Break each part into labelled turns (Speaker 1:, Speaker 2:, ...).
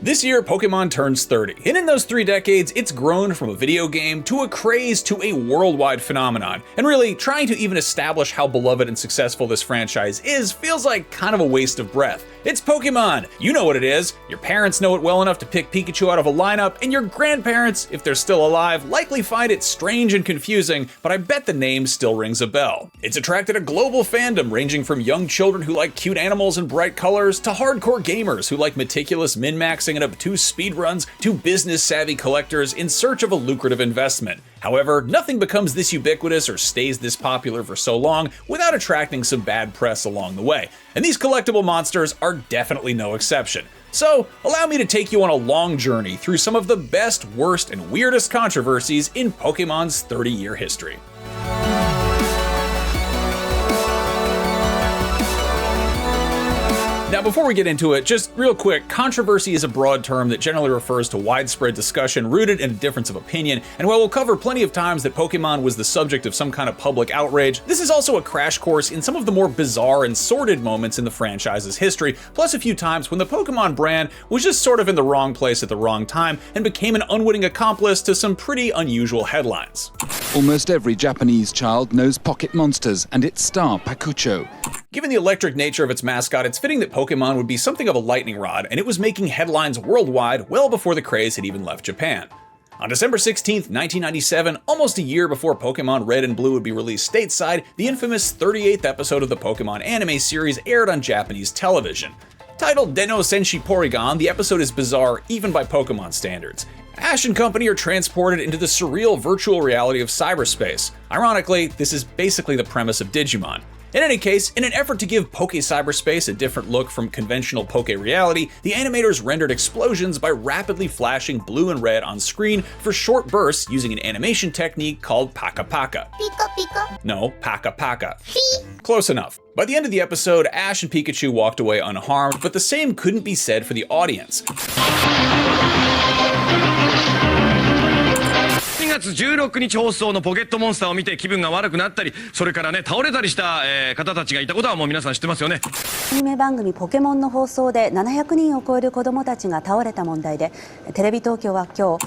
Speaker 1: This year, Pokemon turns 30, and in those 3 decades, it's grown from a video game to a craze to a worldwide phenomenon. And really, trying to even establish how beloved and successful this franchise is feels like kind of a waste of breath. It's Pokemon! You know what it is, your parents know it well enough to pick Pikachu out of a lineup, and your grandparents, if they're still alive, likely find it strange and confusing, but I bet the name still rings a bell. It's attracted a global fandom ranging from young children who like cute animals and bright colors, to hardcore gamers who like meticulous min-maxing and obtuse speedruns, to business-savvy collectors in search of a lucrative investment. However, nothing becomes this ubiquitous or stays this popular for so long without attracting some bad press along the way, and these collectible monsters are definitely no exception. So, allow me to take you on a long journey through some of the best, worst, and weirdest controversies in Pokemon's 30-year history. Now, before we get into it, just real quick, controversy is a broad term that generally refers to widespread discussion rooted in a difference of opinion, and while we'll cover plenty of times that Pokemon was the subject of some kind of public outrage, this is also a crash course in some of the more bizarre and sordid moments in the franchise's history, plus a few times when the Pokemon brand was just sort of in the wrong place at the wrong time and became an unwitting accomplice to some pretty unusual headlines.
Speaker 2: Almost every Japanese child knows Pocket Monsters and its star, Pakucho.
Speaker 1: Given the electric nature of its mascot, it's fitting that Pokemon would be something of a lightning rod, and it was making headlines worldwide well before the craze had even left Japan. On December 16, 1997, almost a year before Pokemon Red and Blue would be released stateside, the infamous 38th episode of the Pokemon anime series aired on Japanese television. Titled Denno Senshi Porygon, the episode is bizarre even by Pokemon standards. Ash and company are transported into the surreal virtual reality of cyberspace. Ironically, this is basically the premise of Digimon. In any case, in an effort to give Poke Cyberspace a different look from conventional Poke reality, the animators rendered explosions by rapidly flashing blue and red on screen for short bursts using an animation technique called Paka Paka.
Speaker 3: Pika Pika.
Speaker 1: No, Paka Paka. Close enough. By the end of the episode, Ash and Pikachu walked away unharmed, but the same couldn't be said for the audience.
Speaker 4: 2月16日放送のポケットモンスターを見て気分が悪くなったり、それからね倒れたりした、方たちがいたことはもう皆さん知ってますよね。
Speaker 5: アニメ番組ポケモンの放送で700人を超える子どもたちが倒れた問題で、テレビ東京は今日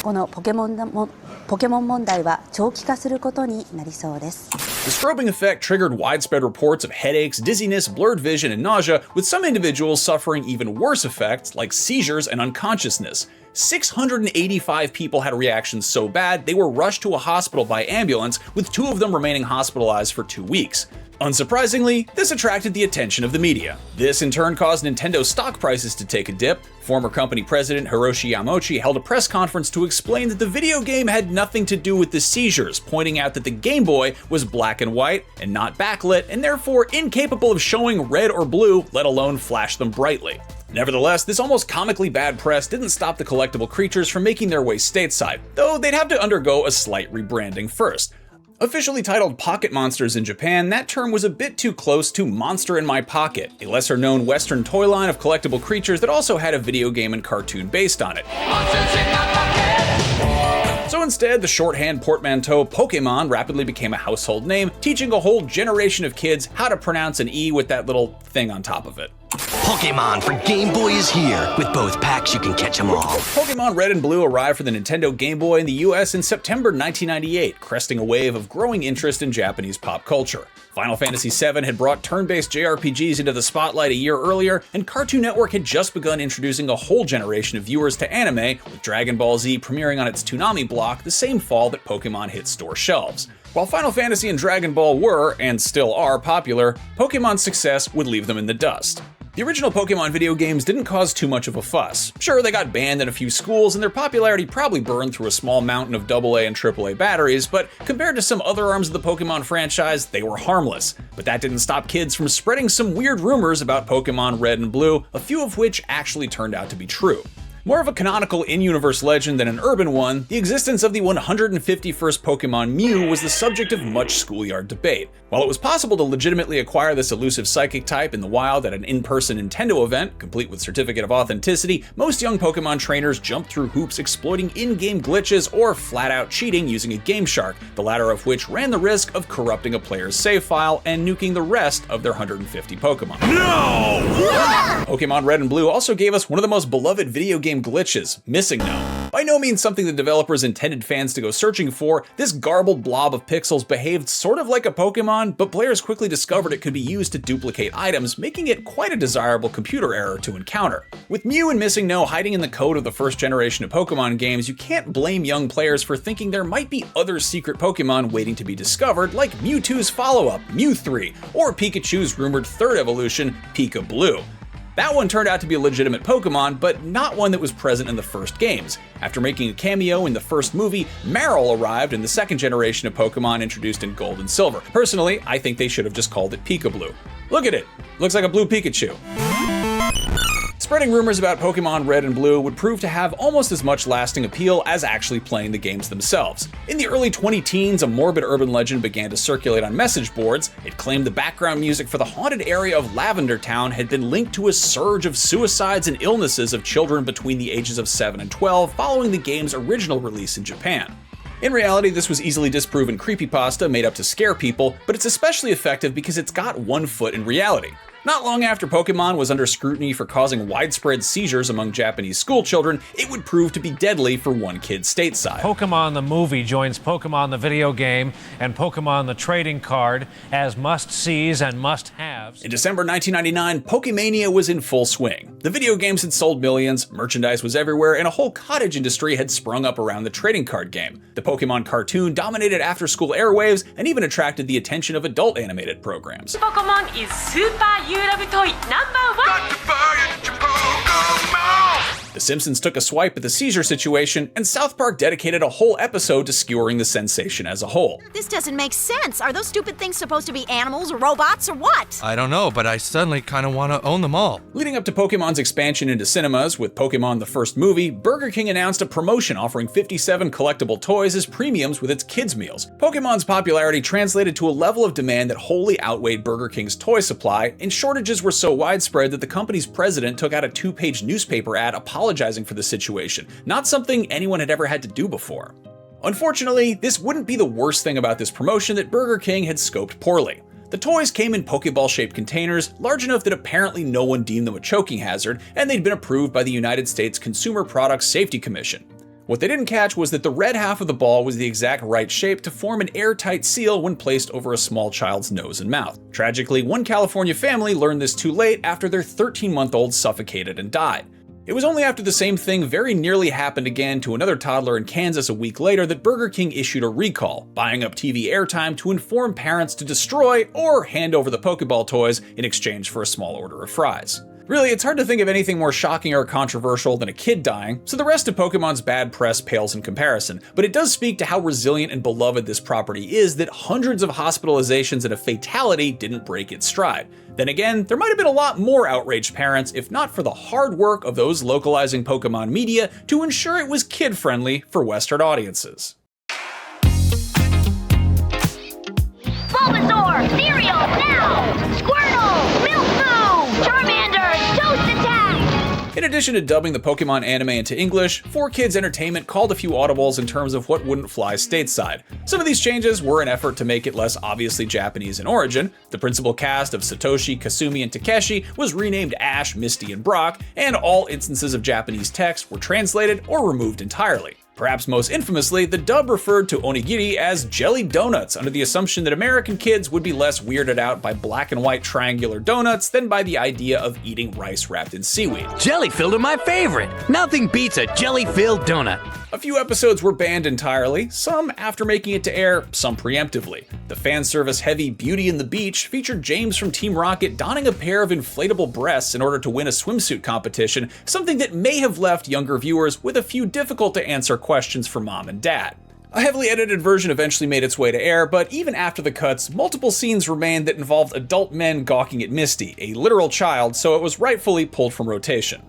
Speaker 5: このポケモン問題は長期化することになりそうです。
Speaker 1: The strobing effect triggered widespread reports of headaches, dizziness, blurred vision, and nausea, with some individuals suffering even worse effects like seizures and unconsciousness. 685 people had reactions so bad they were rushed to a hospital by ambulance, with 2 of them remaining hospitalized for 2 weeks. Unsurprisingly, this attracted the attention of the media. This in turn caused Nintendo stock prices to take a dip. Former company president Hiroshi Yamauchi held a press conference to explain that the video game had nothing to do with the seizures, pointing out that the Game Boy was black and white and not backlit, and therefore incapable of showing red or blue, let alone flash them brightly. Nevertheless, this almost comically bad press didn't stop the collectible creatures from making their way stateside, though they'd have to undergo a slight rebranding first. Officially titled Pocket Monsters in Japan, that term was a bit too close to Monster in My Pocket, a lesser-known Western toy line of collectible creatures that also had a video game and cartoon based on it. So instead, the shorthand portmanteau Pokemon rapidly became a household name, teaching a whole generation of kids how to pronounce an E with that little thing on top of it.
Speaker 6: Pokemon for Game Boy is here. With both packs, you can catch them all.
Speaker 1: Pokemon Red and Blue arrived for the Nintendo Game Boy in the US in September 1998, cresting a wave of growing interest in Japanese pop culture. Final Fantasy VII had brought turn-based JRPGs into the spotlight a year earlier, and Cartoon Network had just begun introducing a whole generation of viewers to anime, with Dragon Ball Z premiering on its Toonami block the same fall that Pokemon hit store shelves. While Final Fantasy and Dragon Ball were, and still are, popular, Pokemon's success would leave them in the dust. The original Pokemon video games didn't cause too much of a fuss. Sure, they got banned in a few schools, and their popularity probably burned through a small mountain of AA and AAA batteries, but compared to some other arms of the Pokemon franchise, they were harmless. But that didn't stop kids from spreading some weird rumors about Pokemon Red and Blue, a few of which actually turned out to be true. More of a canonical in-universe legend than an urban one, the existence of the 151st Pokemon Mew was the subject of much schoolyard debate. While it was possible to legitimately acquire this elusive psychic type in the wild at an in-person Nintendo event, complete with certificate of authenticity, most young Pokemon trainers jumped through hoops exploiting in-game glitches or flat-out cheating using a Game Shark, the latter of which ran the risk of corrupting a player's save file and nuking the rest of their 150 Pokemon.
Speaker 4: No!
Speaker 1: Pokemon Red and Blue also gave us one of the most beloved video game glitches, MissingNo. By no means something the developers intended fans to go searching for, this garbled blob of pixels behaved sort of like a Pokemon, but players quickly discovered it could be used to duplicate items, making it quite a desirable computer error to encounter. With Mew and MissingNo hiding in the code of the first generation of Pokemon games, you can't blame young players for thinking there might be other secret Pokemon waiting to be discovered, like Mewtwo's follow-up, Mew 3, or Pikachu's rumored third evolution, Pika Blue. That one turned out to be a legitimate Pokemon, but not one that was present in the first games. After making a cameo in the first movie, Marill arrived in the second generation of Pokemon introduced in Gold and Silver. Personally, I think they should have just called it Pika Blue. Look at it! Looks like a blue Pikachu. Spreading rumors about Pokemon Red and Blue would prove to have almost as much lasting appeal as actually playing the games themselves. In the early 2010s, a morbid urban legend began to circulate on message boards. It claimed the background music for the haunted area of Lavender Town had been linked to a surge of suicides and illnesses of children between the ages of 7 and 12 following the game's original release in Japan. In reality, this was easily disproven creepypasta made up to scare people, but it's especially effective because it's got one foot in reality. Not long after Pokemon was under scrutiny for causing widespread seizures among Japanese schoolchildren, it would prove to be deadly for one kid stateside.
Speaker 3: Pokemon the movie joins Pokemon the video game and Pokemon the trading card as must-sees and must-haves.
Speaker 1: In December 1999, Pokemania was in full swing. The video games had sold millions, merchandise was everywhere, and a whole cottage industry had sprung up around the trading card game. The Pokemon cartoon dominated after-school airwaves and even attracted the attention of adult animated programs.
Speaker 7: Pokemon is super you love toy #1.
Speaker 1: The Simpsons took a swipe at the seizure situation, and South Park dedicated a whole episode to skewering the sensation as a whole.
Speaker 8: This doesn't make sense. Are those stupid things supposed to be animals or robots or what?
Speaker 9: I don't know, but I suddenly kind of want to own them all.
Speaker 1: Leading up to Pokemon's expansion into cinemas with Pokemon the first movie, Burger King announced a promotion offering 57 collectible toys as premiums with its kids' meals. Pokemon's popularity translated to a level of demand that wholly outweighed Burger King's toy supply, and shortages were so widespread that the company's president took out a 2-page newspaper ad apologizing for the situation, not something anyone had ever had to do before. Unfortunately, this wouldn't be the worst thing about this promotion that Burger King had scoped poorly. The toys came in Pokeball-shaped containers, large enough that apparently no one deemed them a choking hazard, and they'd been approved by the United States Consumer Product Safety Commission. What they didn't catch was that the red half of the ball was the exact right shape to form an airtight seal when placed over a small child's nose and mouth. Tragically, one California family learned this too late after their 13-month-old suffocated and died. It was only after the same thing very nearly happened again to another toddler in Kansas a week later that Burger King issued a recall, buying up TV airtime to inform parents to destroy or hand over the Pokeball toys in exchange for a small order of fries. Really, it's hard to think of anything more shocking or controversial than a kid dying, so the rest of Pokemon's bad press pales in comparison, but it does speak to how resilient and beloved this property is that hundreds of hospitalizations and a fatality didn't break its stride. Then again, there might have been a lot more outraged parents if not for the hard work of those localizing Pokemon media to ensure it was kid-friendly for Western audiences.
Speaker 10: Bulbasaur, cereal, now! Squirtle, Milkboo, Charmander, Toast Attack!
Speaker 1: In addition to dubbing the Pokemon anime into English, 4Kids Entertainment called a few audibles in terms of what wouldn't fly stateside. Some of these changes were an effort to make it less obviously Japanese in origin. The principal cast of Satoshi, Kasumi, and Takeshi was renamed Ash, Misty, and Brock, and all instances of Japanese text were translated or removed entirely. Perhaps most infamously, the dub referred to onigiri as jelly donuts under the assumption that American kids would be less weirded out by black and white triangular donuts than by the idea of eating rice wrapped in seaweed.
Speaker 6: Jelly-filled are my favorite. Nothing beats a jelly-filled donut.
Speaker 1: A few episodes were banned entirely, some after making it to air, some preemptively. The fan service-heavy Beauty and the Beach featured James from Team Rocket donning a pair of inflatable breasts in order to win a swimsuit competition, something that may have left younger viewers with a few difficult-to-answer questions for mom and dad. A heavily edited version eventually made its way to air, but even after the cuts, multiple scenes remained that involved adult men gawking at Misty, a literal child, so it was rightfully pulled from rotation.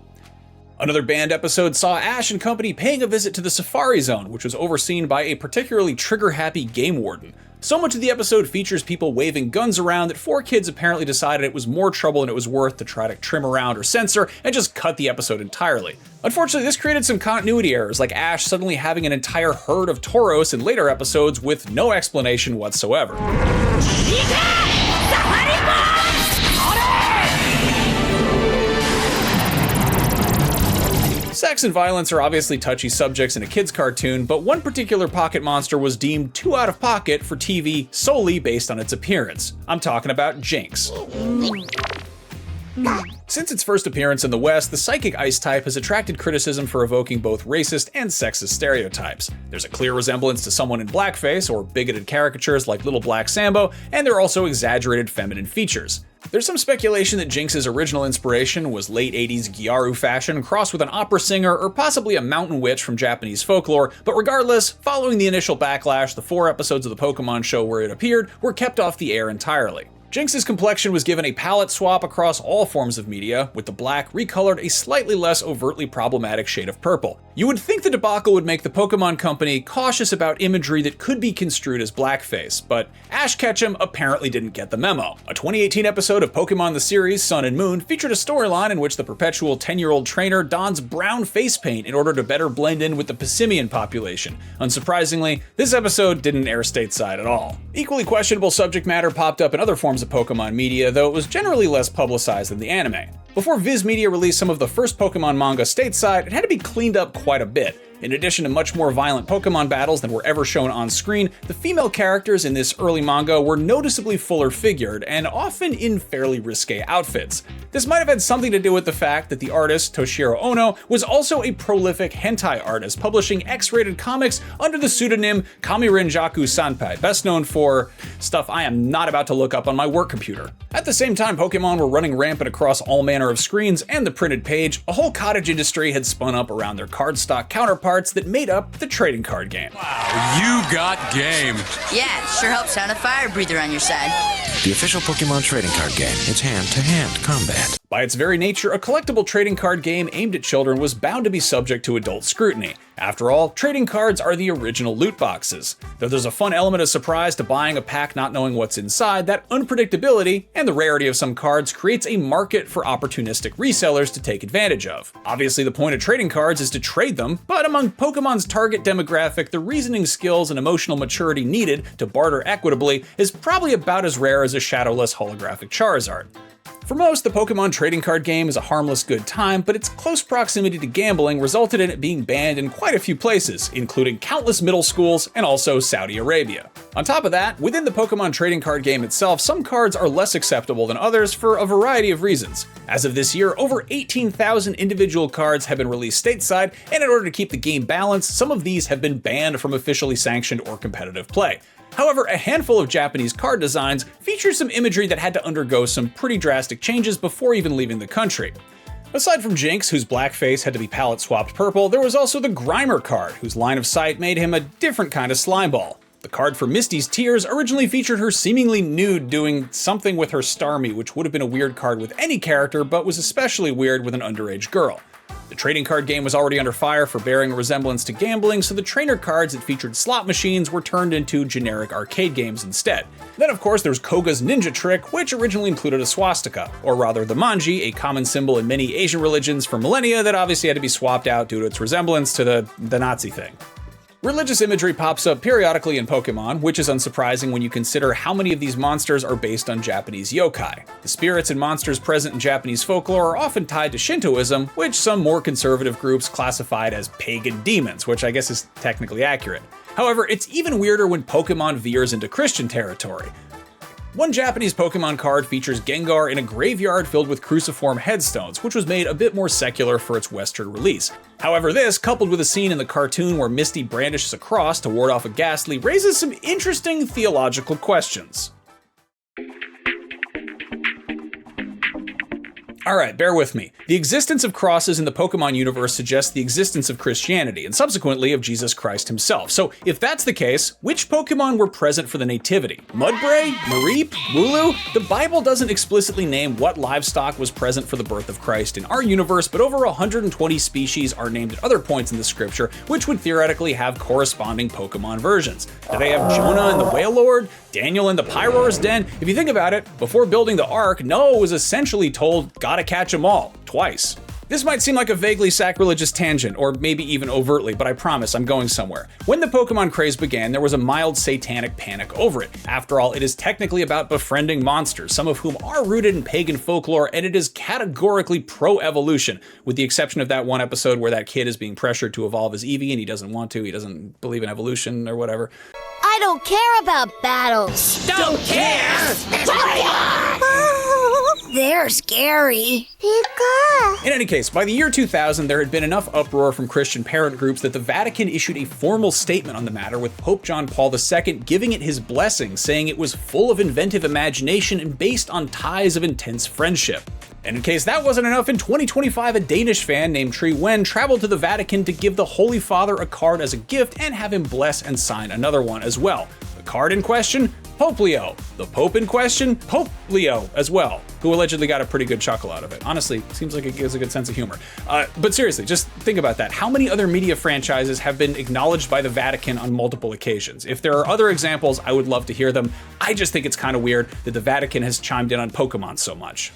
Speaker 1: Another banned episode saw Ash and company paying a visit to the Safari Zone, which was overseen by a particularly trigger-happy game warden. So much of the episode features people waving guns around that 4 kids apparently decided it was more trouble than it was worth to try to trim around or censor and just cut the episode entirely. Unfortunately, this created some continuity errors, like Ash suddenly having an entire herd of Tauros in later episodes with no explanation whatsoever. Sex and violence are obviously touchy subjects in a kid's cartoon, but one particular pocket monster was deemed too out of pocket for TV solely based on its appearance. I'm talking about Jynx. Since its first appearance in the West, the psychic ice type has attracted criticism for evoking both racist and sexist stereotypes. There's a clear resemblance to someone in blackface or bigoted caricatures like Little Black Sambo, and there are also exaggerated feminine features. There's some speculation that Jynx's original inspiration was late 80s Gyaru fashion crossed with an opera singer or possibly a mountain witch from Japanese folklore, but regardless, following the initial backlash, the 4 episodes of the Pokemon show where it appeared were kept off the air entirely. Jynx's complexion was given a palette swap across all forms of media, with the black recolored a slightly less overtly problematic shade of purple. You would think the debacle would make the Pokemon Company cautious about imagery that could be construed as blackface, but Ash Ketchum apparently didn't get the memo. A 2018 episode of Pokemon the series, Sun and Moon, featured a storyline in which the perpetual 10-year-old trainer dons brown face paint in order to better blend in with the Passimian population. Unsurprisingly, this episode didn't air stateside at all. Equally questionable subject matter popped up in other forms of Pokemon media, though it was generally less publicized than the anime. Before Viz Media released some of the first Pokemon manga stateside, it had to be cleaned up quite a bit. In addition to much more violent Pokemon battles than were ever shown on screen, the female characters in this early manga were noticeably fuller figured, and often in fairly risque outfits. This might have had something to do with the fact that the artist, Toshiro Ono, was also a prolific hentai artist, publishing X-rated comics under the pseudonym Kamirin Jaku Sanpai, best known for stuff I am not about to look up on my work computer. At the same time Pokemon were running rampant across all manner of screens and the printed page, a whole cottage industry had spun up around their cardstock counterparts that made up the trading card game.
Speaker 11: Wow, you got game.
Speaker 12: Yeah, it sure helps having a fire breather on your side.
Speaker 13: The official Pokemon trading card game. It's hand-to-hand combat.
Speaker 1: By its very nature, a collectible trading card game aimed at children was bound to be subject to adult scrutiny. After all, trading cards are the original loot boxes. Though there's a fun element of surprise to buying a pack not knowing what's inside, that unpredictability and the rarity of some cards creates a market for opportunistic resellers to take advantage of. Obviously, the point of trading cards is to trade them, but among Pokemon's target demographic, the reasoning skills and emotional maturity needed to barter equitably is probably about as rare as a shadowless holographic Charizard. For most, the Pokemon trading card game is a harmless good time, but its close proximity to gambling resulted in it being banned in quite a few places, including countless middle schools and also Saudi Arabia. On top of that, within the Pokemon trading card game itself, some cards are less acceptable than others for a variety of reasons. As of this year, over 18,000 individual cards have been released stateside, and in order to keep the game balanced, some of these have been banned from officially sanctioned or competitive play. However, a handful of Japanese card designs feature some imagery that had to undergo some pretty drastic changes before even leaving the country. Aside from Jynx, whose blackface had to be palette swapped purple, there was also the Grimer card, whose line of sight made him a different kind of slimeball. The card for Misty's Tears originally featured her seemingly nude doing something with her Starmie, which would have been a weird card with any character, but was especially weird with an underage girl. The trading card game was already under fire for bearing a resemblance to gambling, so the trainer cards that featured slot machines were turned into generic arcade games instead. Then of course there's Koga's ninja trick, which originally included a swastika, or rather the manji, a common symbol in many Asian religions for millennia that obviously had to be swapped out due to its resemblance to the Nazi thing. Religious imagery pops up periodically in Pokemon, which is unsurprising when you consider how many of these monsters are based on Japanese yokai. The spirits and monsters present in Japanese folklore are often tied to Shintoism, which some more conservative groups classified as pagan demons, which I guess is technically accurate. However, it's even weirder when Pokemon veers into Christian territory. One Japanese Pokemon card features Gengar in a graveyard filled with cruciform headstones, which was made a bit more secular for its Western release. However, this, coupled with a scene in the cartoon where Misty brandishes a cross to ward off a Ghastly, raises some interesting theological questions. Alright, bear with me. The existence of crosses in the Pokemon universe suggests the existence of Christianity, and subsequently of Jesus Christ himself. So if that's the case, which Pokemon were present for the nativity? Mudbray? Mareep? Wooloo? The Bible doesn't explicitly name what livestock was present for the birth of Christ in our universe, but over 120 species are named at other points in the scripture, which would theoretically have corresponding Pokemon versions. Do they have Jonah and the Whale Lord? Daniel in the Pyroar's Den? If you think about it, before building the Ark, Noah was essentially told, gotta catch 'em all, twice. This might seem like a vaguely sacrilegious tangent, or maybe even overtly, but I promise I'm going somewhere. When the Pokemon craze began, there was a mild satanic panic over it. After all, it is technically about befriending monsters, some of whom are rooted in pagan folklore, and it is categorically pro-evolution, with the exception of that one episode where that kid is being pressured to evolve as Eevee and he doesn't want to, he doesn't believe in evolution or whatever.
Speaker 10: I don't care about battles.
Speaker 6: Don't care!
Speaker 10: They're scary. Pika.
Speaker 1: In any case, by the year 2000, there had been enough uproar from Christian parent groups that the Vatican issued a formal statement on the matter, with Pope John Paul II giving it his blessing, saying it was full of inventive imagination and based on ties of intense friendship. And in case that wasn't enough, in 2025, a Danish fan named Tree Wen traveled to the Vatican to give the Holy Father a card as a gift and have him bless and sign another one as well. The card in question? Pope Leo. The Pope in question? Pope Leo as well, who allegedly got a pretty good chuckle out of it. Honestly, seems like it gives a good sense of humor. But seriously, just think about that. How many other media franchises have been acknowledged by the Vatican on multiple occasions? If there are other examples, I would love to hear them. I just think it's kind of weird that the Vatican has chimed in on Pokemon so much.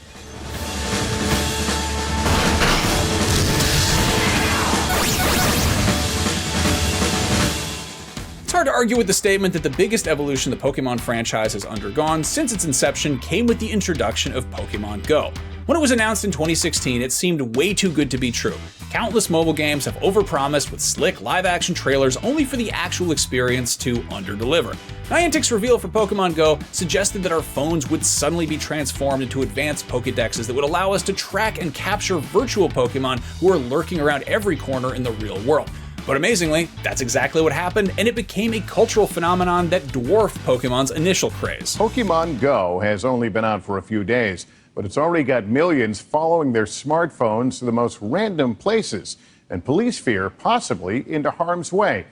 Speaker 1: It's hard to argue with the statement that the biggest evolution the Pokemon franchise has undergone since its inception came with the introduction of Pokemon GO. When it was announced in 2016, it seemed way too good to be true. Countless mobile games have overpromised with slick live-action trailers only for the actual experience to underdeliver. Niantic's reveal for Pokemon GO suggested that our phones would suddenly be transformed into advanced Pokédexes that would allow us to track and capture virtual Pokemon who are lurking around every corner in the real world. But amazingly, that's exactly what happened, and it became a cultural phenomenon that dwarfed Pokemon's initial craze.
Speaker 14: Pokemon GO has only been out for a few days, but it's already got millions following their smartphones to the most random places, and police fear possibly into harm's way.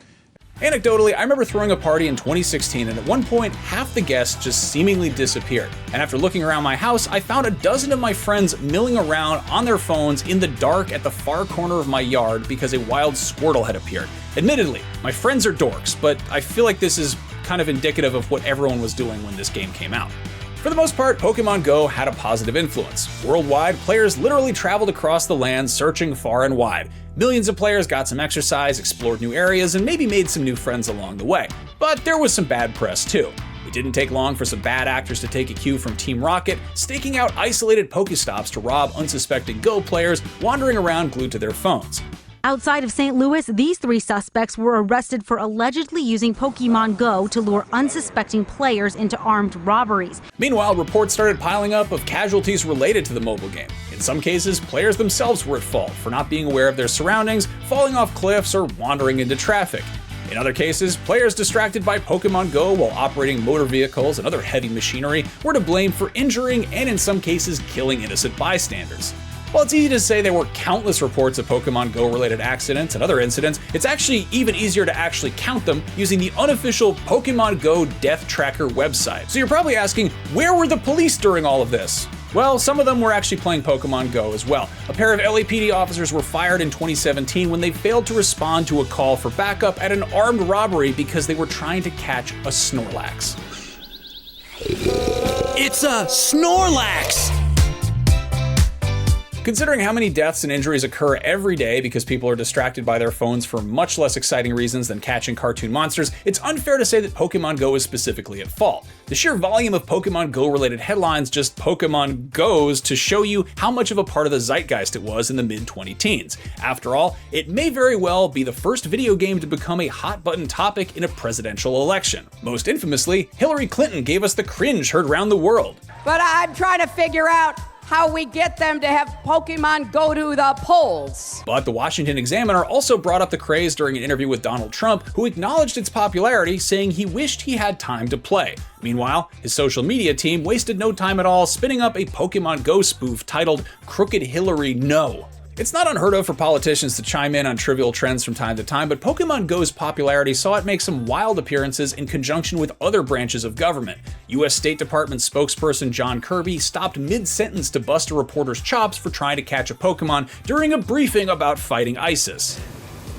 Speaker 1: Anecdotally, I remember throwing a party in 2016, and at one point, half the guests just seemingly disappeared. And after looking around my house, I found a dozen of my friends milling around on their phones in the dark at the far corner of my yard because a wild Squirtle had appeared. Admittedly, my friends are dorks, but I feel like this is kind of indicative of what everyone was doing when this game came out. For the most part, Pokemon GO had a positive influence. Worldwide, players literally traveled across the land searching far and wide. Millions of players got some exercise, explored new areas, and maybe made some new friends along the way. But there was some bad press too. It didn't take long for some bad actors to take a cue from Team Rocket, staking out isolated Pokestops to rob unsuspecting GO players wandering around glued to their phones.
Speaker 15: Outside of St. Louis, these three suspects were arrested for allegedly using Pokemon GO to lure unsuspecting players into armed robberies.
Speaker 1: Meanwhile, reports started piling up of casualties related to the mobile game. In some cases, players themselves were at fault for not being aware of their surroundings, falling off cliffs, or wandering into traffic. In other cases, players distracted by Pokemon GO while operating motor vehicles and other heavy machinery were to blame for injuring and in some cases killing innocent bystanders. While it's easy to say there were countless reports of Pokemon GO related accidents and other incidents, it's actually even easier to actually count them using the unofficial Pokemon GO Death Tracker website. So you're probably asking, where were the police during all of this? Well, some of them were actually playing Pokemon GO as well. A pair of LAPD officers were fired in 2017 when they failed to respond to a call for backup at an armed robbery because they were trying to catch a Snorlax.
Speaker 6: It's a Snorlax!
Speaker 1: Considering how many deaths and injuries occur every day because people are distracted by their phones for much less exciting reasons than catching cartoon monsters, it's unfair to say that Pokemon GO is specifically at fault. The sheer volume of Pokemon GO related headlines just Pokemon goes to show you how much of a part of the zeitgeist it was in the mid-2010s. After all, it may very well be the first video game to become a hot button topic in a presidential election. Most infamously, Hillary Clinton gave us the cringe heard round the world.
Speaker 16: But I'm trying to figure out how we get them to have Pokemon go to the polls.
Speaker 1: But the Washington Examiner also brought up the craze during an interview with Donald Trump, who acknowledged its popularity, saying he wished he had time to play. Meanwhile, his social media team wasted no time at all spinning up a Pokemon Go spoof titled Crooked Hillary No. It's not unheard of for politicians to chime in on trivial trends from time to time, but Pokemon Go's popularity saw it make some wild appearances in conjunction with other branches of government. U.S. State Department spokesperson John Kirby stopped mid-sentence to bust a reporter's chops for trying to catch a Pokemon during a briefing about fighting ISIS.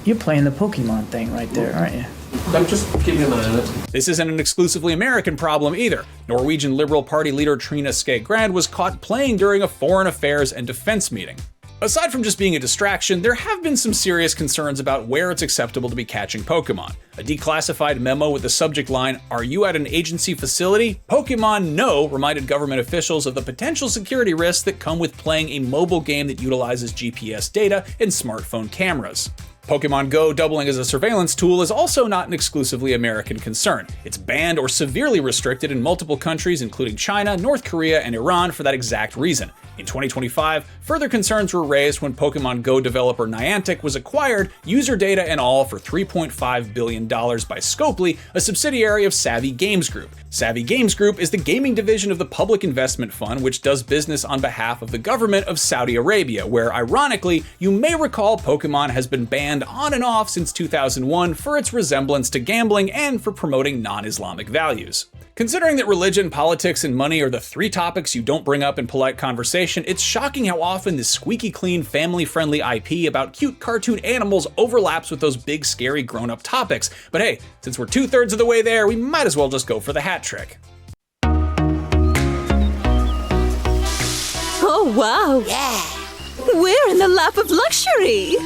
Speaker 17: You're playing the Pokemon thing right there, aren't you?
Speaker 11: I'm just keeping an eye on it.
Speaker 1: This isn't an exclusively American problem either. Norwegian Liberal Party leader Trine Skei Grande was caught playing during a foreign affairs and defense meeting. Aside from just being a distraction, there have been some serious concerns about where it's acceptable to be catching Pokemon. A declassified memo with the subject line, "Are you at an agency facility? Pokemon No," reminded government officials of the potential security risks that come with playing a mobile game that utilizes GPS data and smartphone cameras. Pokemon Go doubling as a surveillance tool is also not an exclusively American concern. It's banned or severely restricted in multiple countries, including China, North Korea, and Iran for that exact reason. In 2025, further concerns were raised when Pokemon Go developer Niantic was acquired, user data and all, for $3.5 billion by Scopely, a subsidiary of Savvy Games Group. Savvy Games Group is the gaming division of the Public Investment Fund, which does business on behalf of the government of Saudi Arabia, where, ironically, you may recall Pokemon has been banned on and off since 2001 for its resemblance to gambling and for promoting non-Islamic values. Considering that religion, politics, and money are the three topics you don't bring up in polite conversation, it's shocking how often this squeaky clean, family-friendly IP about cute cartoon animals overlaps with those big, scary, grown-up topics. But hey, since we're 2/3 of the way there, we might as well just go for the hat trick.
Speaker 18: Oh, wow.
Speaker 10: Yeah.
Speaker 18: We're in the lap of luxury.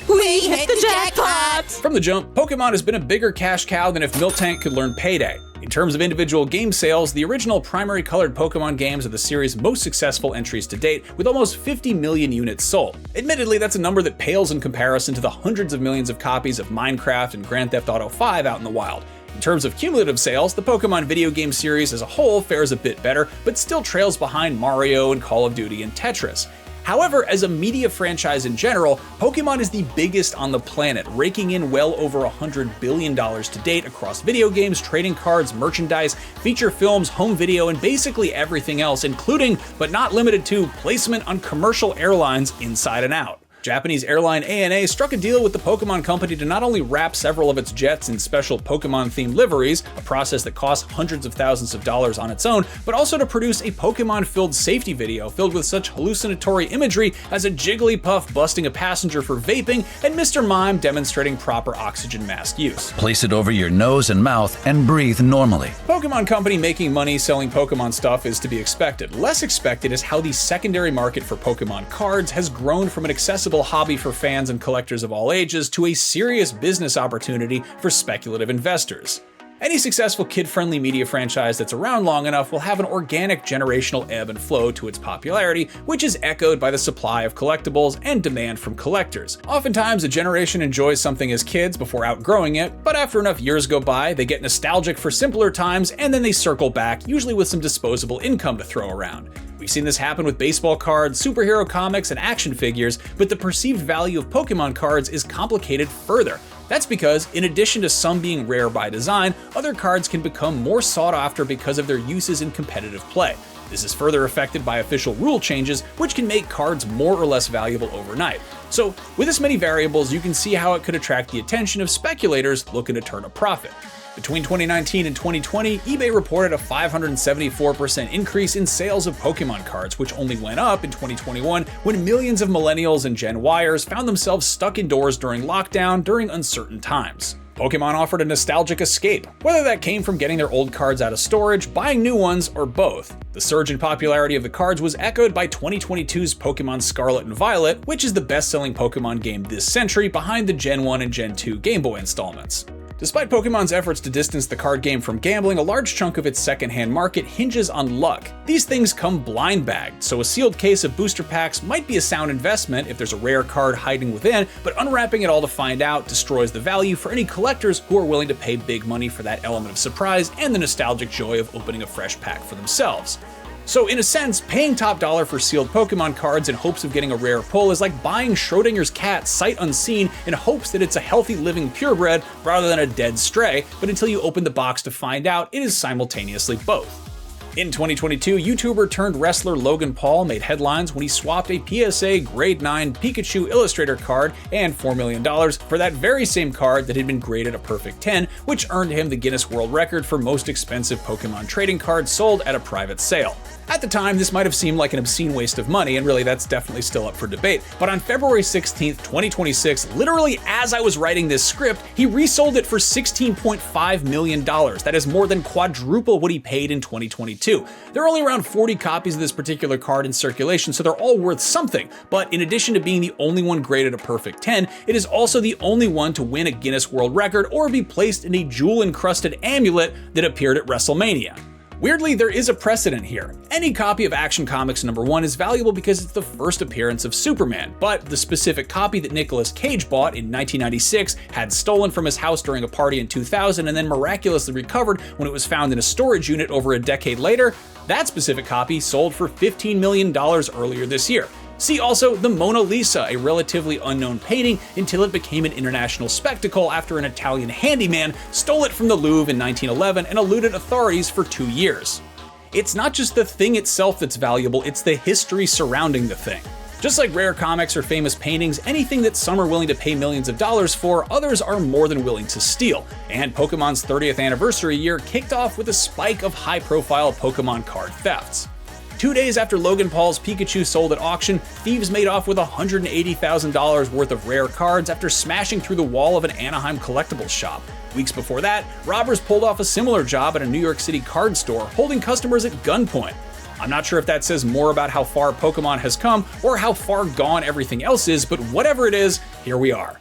Speaker 18: We hit the jackpot.
Speaker 1: From the jump, Pokemon has been a bigger cash cow than if Miltank could learn Payday. In terms of individual game sales, the original primary colored Pokemon games are the series' most successful entries to date, with almost 50 million units sold. Admittedly, that's a number that pales in comparison to the hundreds of millions of copies of Minecraft and Grand Theft Auto 5 out in the wild. In terms of cumulative sales, the Pokemon video game series as a whole fares a bit better, but still trails behind Mario and Call of Duty and Tetris. However, as a media franchise in general, Pokemon is the biggest on the planet, raking in well over $100 billion to date across video games, trading cards, merchandise, feature films, home video, and basically everything else, including, but not limited to, placement on commercial airlines inside and out. Japanese airline ANA struck a deal with the Pokemon Company to not only wrap several of its jets in special Pokemon-themed liveries, a process that costs hundreds of thousands of dollars on its own, but also to produce a Pokemon-filled safety video filled with such hallucinatory imagery as a Jigglypuff busting a passenger for vaping and Mr. Mime demonstrating proper oxygen mask use.
Speaker 19: Place it over your nose and mouth and breathe normally.
Speaker 1: Pokemon Company making money selling Pokemon stuff is to be expected. Less expected is how the secondary market for Pokemon cards has grown from an accessible hobby for fans and collectors of all ages to a serious business opportunity for speculative investors. Any successful kid-friendly media franchise that's around long enough will have an organic generational ebb and flow to its popularity, which is echoed by the supply of collectibles and demand from collectors. Oftentimes, a generation enjoys something as kids before outgrowing it, but after enough years go by, they get nostalgic for simpler times and then they circle back, usually with some disposable income to throw around. We've seen this happen with baseball cards, superhero comics, and action figures, but the perceived value of Pokemon cards is complicated further. That's because, in addition to some being rare by design, other cards can become more sought after because of their uses in competitive play. This is further affected by official rule changes, which can make cards more or less valuable overnight. So, with this many variables, you can see how it could attract the attention of speculators looking to turn a profit. Between 2019 and 2020, eBay reported a 574% increase in sales of Pokemon cards, which only went up in 2021 when millions of millennials and Gen Yers found themselves stuck indoors during lockdown during uncertain times. Pokemon offered a nostalgic escape, whether that came from getting their old cards out of storage, buying new ones, or both. The surge in popularity of the cards was echoed by 2022's Pokemon Scarlet and Violet, which is the best-selling Pokemon game this century behind the Gen 1 and Gen 2 Game Boy installments. Despite Pokemon's efforts to distance the card game from gambling, a large chunk of its secondhand market hinges on luck. These things come blind bagged, so a sealed case of booster packs might be a sound investment if there's a rare card hiding within, but unwrapping it all to find out destroys the value for any collectors who are willing to pay big money for that element of surprise and the nostalgic joy of opening a fresh pack for themselves. So in a sense, paying top dollar for sealed Pokemon cards in hopes of getting a rare pull is like buying Schrodinger's cat sight unseen in hopes that it's a healthy living purebred rather than a dead stray, but until you open the box to find out, it is simultaneously both. In 2022, YouTuber turned wrestler Logan Paul made headlines when he swapped a PSA Grade 9 Pikachu Illustrator card and $4 million for that very same card that had been graded a perfect 10, which earned him the Guinness World Record for most expensive Pokemon trading cards sold at a private sale. At the time, this might have seemed like an obscene waste of money, and really that's definitely still up for debate, but on February 16th, 2026, literally as I was writing this script, he resold it for $16.5 million. That is more than quadruple what he paid in 2022. There are only around 40 copies of this particular card in circulation, so they're all worth something, but in addition to being the only one graded a perfect 10, it is also the only one to win a Guinness World Record or be placed in a jewel-encrusted amulet that appeared at WrestleMania. Weirdly, there is a precedent here. Any copy of Action Comics #1 is valuable because it's the first appearance of Superman, but the specific copy that Nicolas Cage bought in 1996, had stolen from his house during a party in 2000, and then miraculously recovered when it was found in a storage unit over a decade later, that specific copy sold for $15 million earlier this year. See also the Mona Lisa, a relatively unknown painting until it became an international spectacle after an Italian handyman stole it from the Louvre in 1911 and eluded authorities for 2 years. It's not just the thing itself that's valuable, it's the history surrounding the thing. Just like rare comics or famous paintings, anything that some are willing to pay millions of dollars for, others are more than willing to steal. And Pokemon's 30th anniversary year kicked off with a spike of high-profile Pokemon card thefts. 2 days after Logan Paul's Pikachu sold at auction, thieves made off with $180,000 worth of rare cards after smashing through the wall of an Anaheim collectibles shop. Weeks before that, robbers pulled off a similar job at a New York City card store, holding customers at gunpoint. I'm not sure if that says more about how far Pokemon has come or how far gone everything else is, but whatever it is, here we are.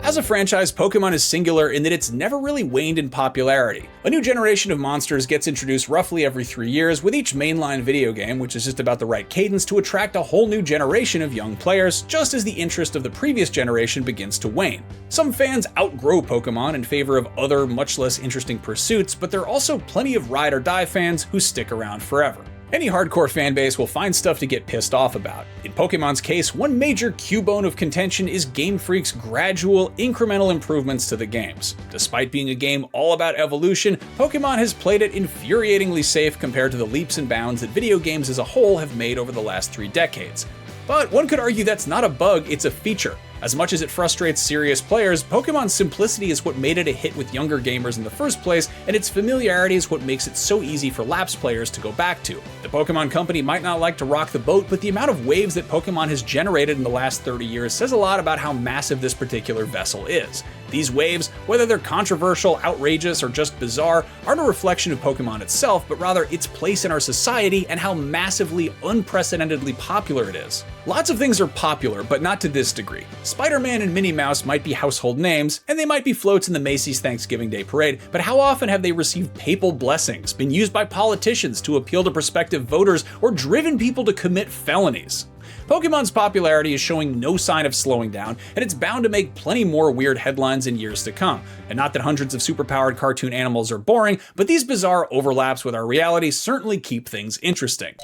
Speaker 1: As a franchise, Pokemon is singular in that it's never really waned in popularity. A new generation of monsters gets introduced roughly every 3 years, with each mainline video game, which is just about the right cadence to attract a whole new generation of young players, just as the interest of the previous generation begins to wane. Some fans outgrow Pokemon in favor of other, much less interesting pursuits, but there are also plenty of ride or die fans who stick around forever. Any hardcore fanbase will find stuff to get pissed off about. In Pokemon's case, one major Q-bone of contention is Game Freak's gradual, incremental improvements to the games. Despite being a game all about evolution, Pokemon has played it infuriatingly safe compared to the leaps and bounds that video games as a whole have made over the last 3 decades. But one could argue that's not a bug, it's a feature. As much as it frustrates serious players, Pokemon's simplicity is what made it a hit with younger gamers in the first place, and its familiarity is what makes it so easy for lapsed players to go back to. The Pokemon Company might not like to rock the boat, but the amount of waves that Pokemon has generated in the last 30 years says a lot about how massive this particular vessel is. These waves, whether they're controversial, outrageous, or just bizarre, aren't a reflection of Pokemon itself, but rather its place in our society and how massively, unprecedentedly popular it is. Lots of things are popular, but not to this degree. Spider-Man and Minnie Mouse might be household names, and they might be floats in the Macy's Thanksgiving Day Parade, but how often have they received papal blessings, been used by politicians to appeal to prospective voters, or driven people to commit felonies? Pokemon's popularity is showing no sign of slowing down, and it's bound to make plenty more weird headlines in years to come. And not that hundreds of superpowered cartoon animals are boring, but these bizarre overlaps with our reality certainly keep things interesting.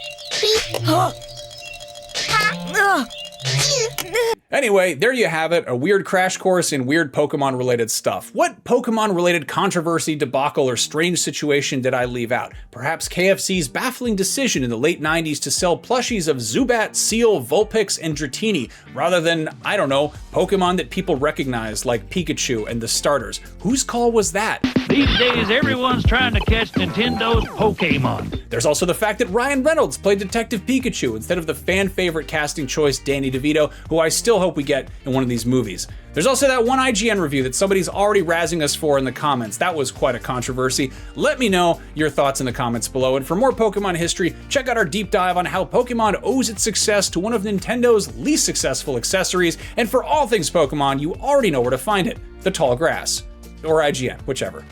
Speaker 1: Anyway, there you have it, a weird crash course in weird Pokemon-related stuff. What Pokemon-related controversy, debacle, or strange situation did I leave out? Perhaps KFC's baffling decision in the late 90s to sell plushies of Zubat, Seal, Vulpix, and Dratini, rather than, I don't know, Pokemon that people recognize like Pikachu and the starters. Whose call was that?
Speaker 20: These days, everyone's trying to catch Nintendo's Pokemon.
Speaker 1: There's also the fact that Ryan Reynolds played Detective Pikachu instead of the fan-favorite casting choice Danny DeVito, who I still hope we get in one of these movies. There's also that one IGN review that somebody's already razzing us for in the comments. That was quite a controversy. Let me know your thoughts in the comments below, and for more Pokemon history, check out our deep dive on how Pokemon owes its success to one of Nintendo's least successful accessories, and for all things Pokemon, you already know where to find it, the tall grass. Or IGN, whichever.